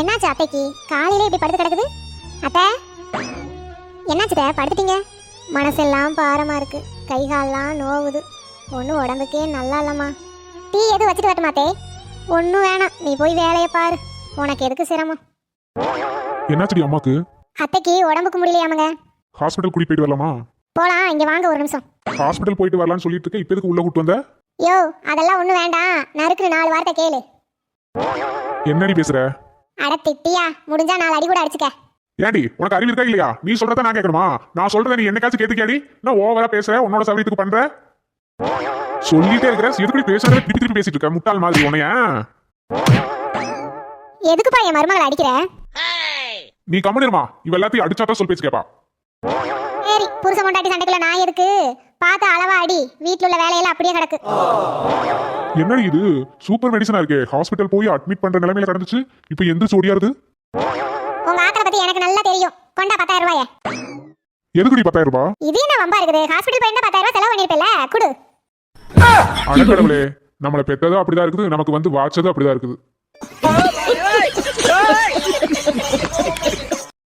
என்னாச்சு அத்தைக்கு காலையில இப்படி படுத்து கிடக்குது? அத்தை என்னாச்சுட்ட படுத்துட்டீங்க? மனசெல்லாம் பாரமா இருக்கு, கை கால்லாம் நோவுது, ஒன்றும் உடம்புக்கே நல்லா இல்லம்மா. டீ எது வச்சுட்டு வரட்டுமாத்தே? ஒன்றும் வேணாம், நீ போய் வேலையை பாரு, உனக்கு எதுக்கு சிரமம். என்னாச்சுடி அம்மாக்கு? அத்தைக்கு உடம்புக்கு முடியலையாமங்க. ஹாஸ்பிட்டல் கூட்டிட்டு போயிட்டு வரலாமா? போலாம், இங்க வாங்க ஒரு நிமிஷம். ஹாஸ்பிட்டல் போயிட்டு வரலாம்னு சொல்லிட்டு இருக்க, இப்ப எதுக்கு உள்ள கூட்டு வந்த? யோ அதெல்லாம் ஒன்றும் வேண்டாம், நறுக்குன்னு 4 வார்த்தை கேளு. என்னடி பேசுற? அட திட்டியா, முடிஞ்சா 4 அடி கூட அடிச்சுக்க. ஏடி உனக்கு அறிவு இருக்கா இல்லையா? நீ சொல்றத நான் கேட்கணுமா? நான் சொல்றத நீ என்னைக்காச்சும் கேட்டுக்கியாடி? நான் ஓவரா பேசுற, உன்னோட சௌரியத்துக்கு பண்ற. சொல்லிட்டே இருக்கிற, எதுக்கு பேசுறத திருப்பி திருப்பி பேசிட்டு இருக்க முட்டாள் மாதிரி உன்னைய? எதுக்குப்பா என் மருமகளை அடிக்கிற? நீ கம்முனிருமா, இவ எல்லாத்தையும் அடிச்சாதான் சொல் பேச்சு கேப்பா. சரி, புருஷ கொண்டாட்டி சண்டைக்குள்ள நான் எதுக்கு? பார்த்து அளவா அடி, வீட்டுல உள்ள வேலையெல்லாம் அப்படியே கிடக்கு. என்னடி இது சூப்பர் மெடிசனா இருக்கே, ஹாஸ்பிட்டல் போய் அட்மிட் பண்ற நிலைமையில கிடந்துச்சு, இப்ப எந்திரிச்சு ஓடியாருது. உங்க ஆத்தரை பத்தி எனக்கு நல்லா தெரியும், கொண்டா 10,000 ரூபாய. எதுக்குடி 10,000 ரூபாய்? இது என்ன வம்பா இருக்குது? ஹாஸ்பிட்டல் போயிருந்தா 10,000 ரூபாய் செலவு பண்ணிருப்பல, குடு. அடக்கடவுளே, நம்மளை பெத்ததும் அப்படிதான் இருக்குது, நமக்கு வந்து வாச்சதும் அப்படிதான் இருக்குது.